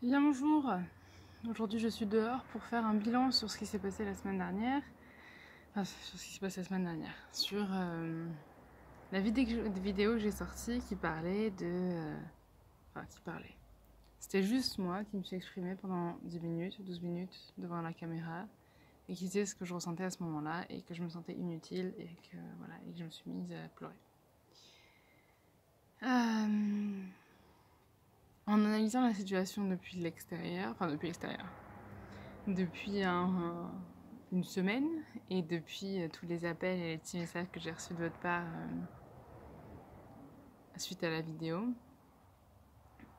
Bien bonjour, aujourd'hui je suis dehors pour faire un bilan sur ce qui s'est passé la semaine dernière, enfin sur ce qui s'est passé la semaine dernière, sur la vidéo que j'ai sortie qui parlait enfin qui parlait. C'était juste moi qui me suis exprimée pendant 10 minutes, 12 minutes devant la caméra et qui disait ce que je ressentais à ce moment-là et que je me sentais inutile et que, voilà, et que je me suis mise à pleurer. En analysant la situation depuis l'extérieur, depuis une semaine et depuis tous les appels et les petits messages que j'ai reçus de votre part suite à la vidéo,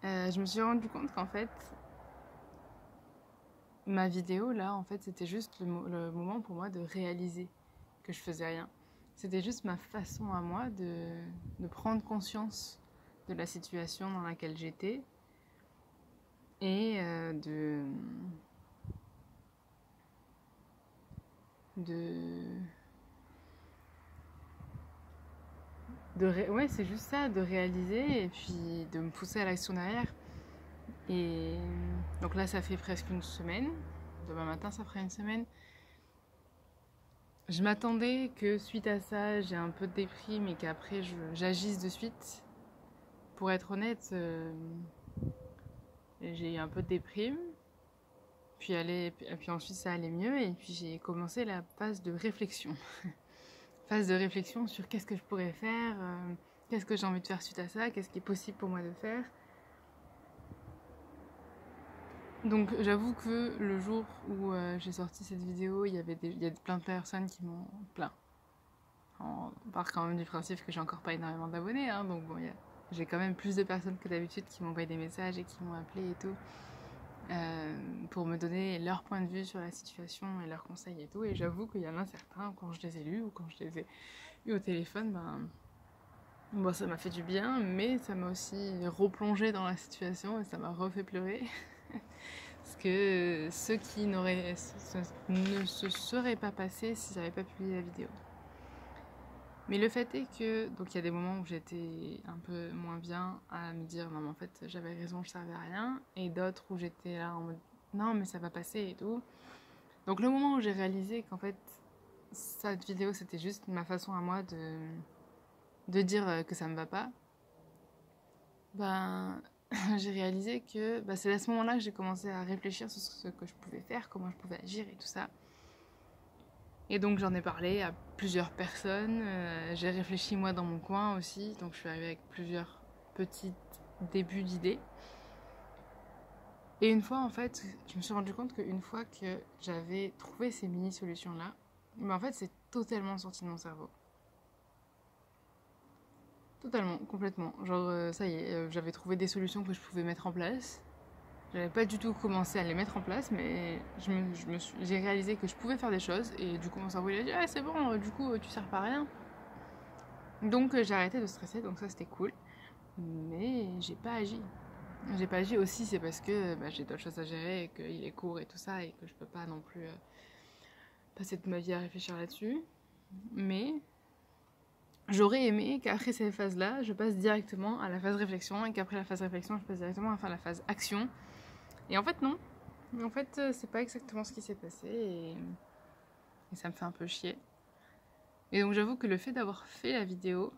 je me suis rendu compte qu'en fait, ma vidéo là, en fait, c'était juste le moment pour moi de réaliser que je faisais rien. C'était juste ma façon à moi de prendre conscience de la situation dans laquelle j'étais et de ouais, c'est juste ça, de réaliser et puis de me pousser à l'action derrière. Et donc là, ça fait presque une semaine. Demain matin, ça fera une semaine. Je m'attendais que suite à ça, j'ai un peu de déprime et qu'après, j'agisse de suite. Pour être honnête, j'ai eu un peu de déprime. Puis ensuite, ça allait mieux. Et puis j'ai commencé la phase de réflexion. Phase de réflexion sur qu'est-ce que je pourrais faire, qu'est-ce que j'ai envie de faire suite à ça, qu'est-ce qui est possible pour moi de faire. Donc j'avoue que le jour où j'ai sorti cette vidéo, il y a plein de personnes qui m'ont... Plein. On part quand même du principe que j'ai encore pas énormément d'abonnés, hein, donc bon, j'ai quand même plus de personnes que d'habitude qui m'ont envoyé des messages et qui m'ont appelé et tout, pour me donner leur point de vue sur la situation et leurs conseils et tout. Et j'avoue qu'il y en a certains, quand je les ai lus ou quand je les ai eus au téléphone, bon, ça m'a fait du bien, mais ça m'a aussi replongé dans la situation et ça m'a refait pleurer. Parce que ceux qui ne se seraient pas passés si j'avais pas publié la vidéo. Mais le fait est que, donc il y a des moments où j'étais un peu moins bien à me dire non mais en fait j'avais raison, je servais à rien, et d'autres où j'étais là en mode non mais ça va passer et tout. Donc le moment où j'ai réalisé qu'en fait cette vidéo c'était juste ma façon à moi de dire que ça me va pas, ben j'ai réalisé que c'est à ce moment-là que j'ai commencé à réfléchir sur ce que je pouvais faire, comment je pouvais agir et tout ça. Et donc j'en ai parlé à plusieurs personnes, j'ai réfléchi moi dans mon coin aussi, donc je suis arrivée avec plusieurs petits débuts d'idées. Et une fois en fait, je me suis rendu compte qu'une fois que j'avais trouvé ces mini-solutions-là, mais en fait c'est totalement sorti de mon cerveau. Totalement, complètement. Genre ça y est, j'avais trouvé des solutions que je pouvais mettre en place. J'avais pas du tout commencé à les mettre en place, mais j'ai réalisé que je pouvais faire des choses et du coup mon cerveau il a dit ah c'est bon, du coup tu sers pas à rien. Donc j'ai arrêté de stresser, donc ça c'était cool. Mais j'ai pas agi. J'ai pas agi aussi, c'est parce que j'ai d'autres choses à gérer et qu'il est court et tout ça et que je peux pas non plus passer toute ma vie à réfléchir là-dessus. Mais j'aurais aimé qu'après ces phases-là, je passe directement à la phase réflexion et qu'après la phase réflexion, je passe directement à la phase action. Et en fait non. En fait c'est pas exactement ce qui s'est passé et ça me fait un peu chier. Et donc j'avoue que le fait d'avoir fait la vidéo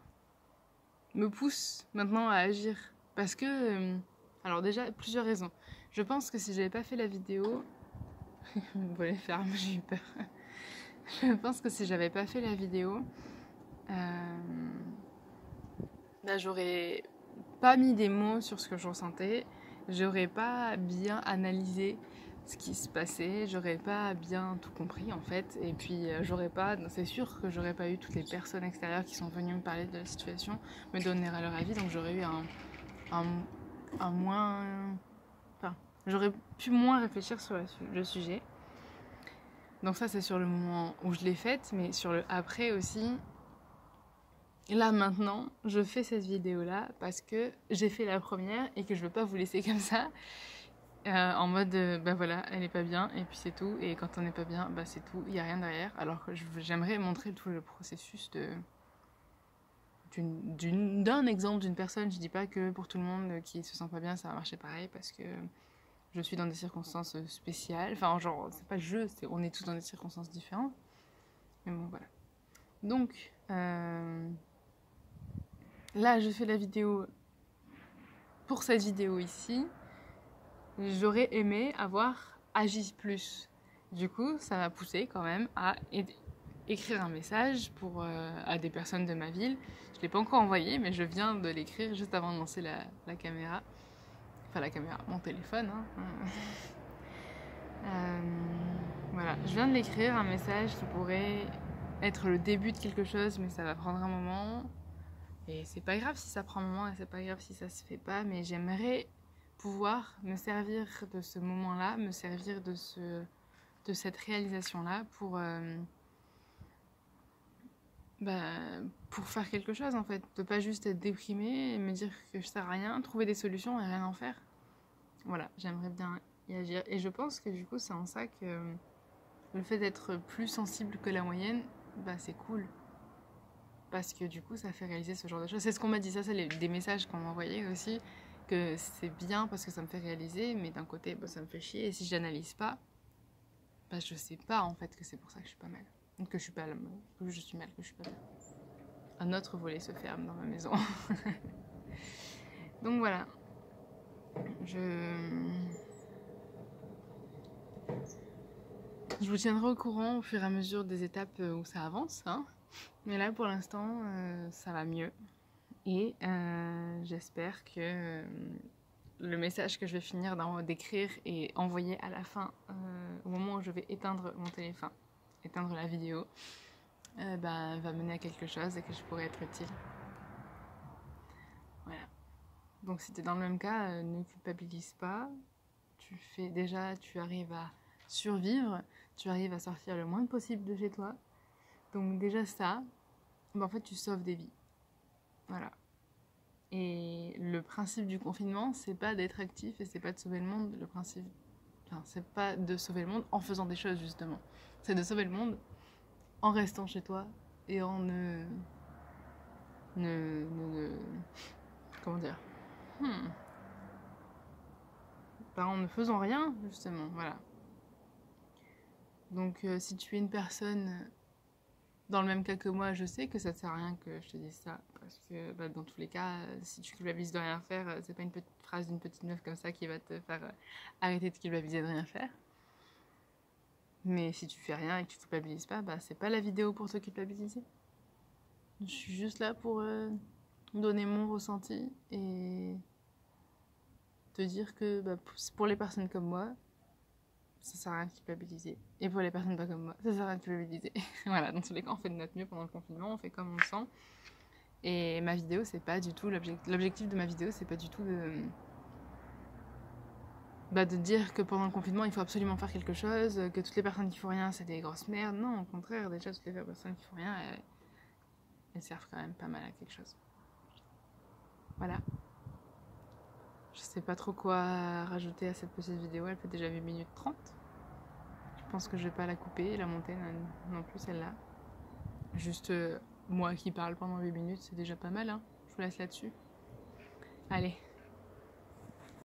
me pousse maintenant à agir. Parce que... alors déjà, plusieurs raisons. Je pense que si j'avais pas fait la vidéo... Vous voulez les fermes, j'ai eu peur. Je pense que si j'avais pas fait la vidéo... j'aurais pas mis des mots sur ce que je ressentais. J'aurais pas bien analysé ce qui se passait. J'aurais pas bien tout compris en fait. Et puis j'aurais pas... C'est sûr que j'aurais pas eu toutes les personnes extérieures qui sont venues me parler de la situation, me donner leur avis. Donc j'aurais eu un moins... Enfin, j'aurais pu moins réfléchir sur le sujet. Donc ça, c'est sur le moment où je l'ai faite, mais sur le après aussi. Là, maintenant, je fais cette vidéo-là parce que j'ai fait la première et que je veux pas vous laisser comme ça. En mode, voilà, elle est pas bien et puis c'est tout. Et quand on n'est pas bien, c'est tout, il n'y a rien derrière. Alors que j'aimerais montrer tout le processus d'un exemple d'une personne. Je dis pas que pour tout le monde qui se sent pas bien, ça va marcher pareil parce que je suis dans des circonstances spéciales. Enfin, genre, c'est pas je, c'est on est tous dans des circonstances différentes. Mais bon, voilà. Donc, là, je fais la vidéo pour cette vidéo ici. J'aurais aimé avoir agi plus. Du coup, ça m'a poussé quand même à écrire un message à des personnes de ma ville. Je ne l'ai pas encore envoyé, mais je viens de l'écrire juste avant de lancer la caméra. Enfin, la caméra, mon téléphone. Hein. Voilà, je viens de l'écrire, un message qui pourrait être le début de quelque chose, mais ça va prendre un moment. Et c'est pas grave si ça prend un moment, et c'est pas grave si ça se fait pas, mais j'aimerais pouvoir me servir de ce moment-là, me servir de cette réalisation-là pour faire quelque chose en fait. De pas juste être déprimée et me dire que je sers à rien, trouver des solutions et rien en faire. Voilà, j'aimerais bien y agir. Et je pense que du coup, c'est en ça que le fait d'être plus sensible que la moyenne, c'est cool. Parce que du coup, ça fait réaliser ce genre de choses. C'est ce qu'on m'a dit, ça, c'est des messages qu'on m'a envoyés aussi, que c'est bien parce que ça me fait réaliser, mais d'un côté, ça me fait chier. Et si je n'analyse pas, je sais pas en fait que c'est pour ça que je suis pas mal. Que je suis pas que je suis mal, que je suis pas bien. Un autre volet se ferme dans ma maison. Donc voilà. Je vous tiendrai au courant au fur et à mesure des étapes où ça avance. Hein. Mais là, pour l'instant, ça va mieux. Et j'espère que le message que je vais finir d'écrire et envoyer à la fin, au moment où je vais éteindre mon téléphone, éteindre la vidéo, va mener à quelque chose et que je pourrai être utile. Voilà. Donc si tu es dans le même cas, ne culpabilise pas. Tu arrives à survivre, tu arrives à sortir le moins possible de chez toi. Donc déjà ça, en fait tu sauves des vies. Voilà. Et le principe du confinement, c'est pas d'être actif et c'est pas de sauver le monde. C'est pas de sauver le monde en faisant des choses justement. C'est de sauver le monde en restant chez toi et en comment dire en ne faisant rien justement. Voilà. Donc si tu es une personne dans le même cas que moi, je sais que ça ne sert à rien que je te dise ça. Parce que dans tous les cas, si tu culpabilises de rien faire, c'est pas une petite phrase d'une petite meuf comme ça qui va te faire arrêter de culpabiliser de rien faire. Mais si tu fais rien et que tu culpabilises pas, c'est pas la vidéo pour te culpabiliser. Je suis juste là pour donner mon ressenti et te dire que pour les personnes comme moi, ça sert à rien de culpabiliser. Et pour les personnes pas comme moi, ça sert à rien de culpabiliser. Voilà, dans tous les cas, on fait de notre mieux pendant le confinement, on fait comme on le sent. Et ma vidéo, c'est pas du tout l'objectif de ma vidéo, c'est pas du tout de dire que pendant le confinement, il faut absolument faire quelque chose, que toutes les personnes qui font rien, c'est des grosses merdes. Non, au contraire, déjà, toutes les personnes qui font rien, elles servent quand même pas mal à quelque chose. Voilà. Je sais pas trop quoi rajouter à cette petite vidéo, elle fait déjà 8 minutes 30. Je pense que je vais pas la couper, la monter non plus celle-là. Juste moi qui parle pendant 8 minutes, c'est déjà pas mal, hein. Je vous laisse là-dessus. Allez,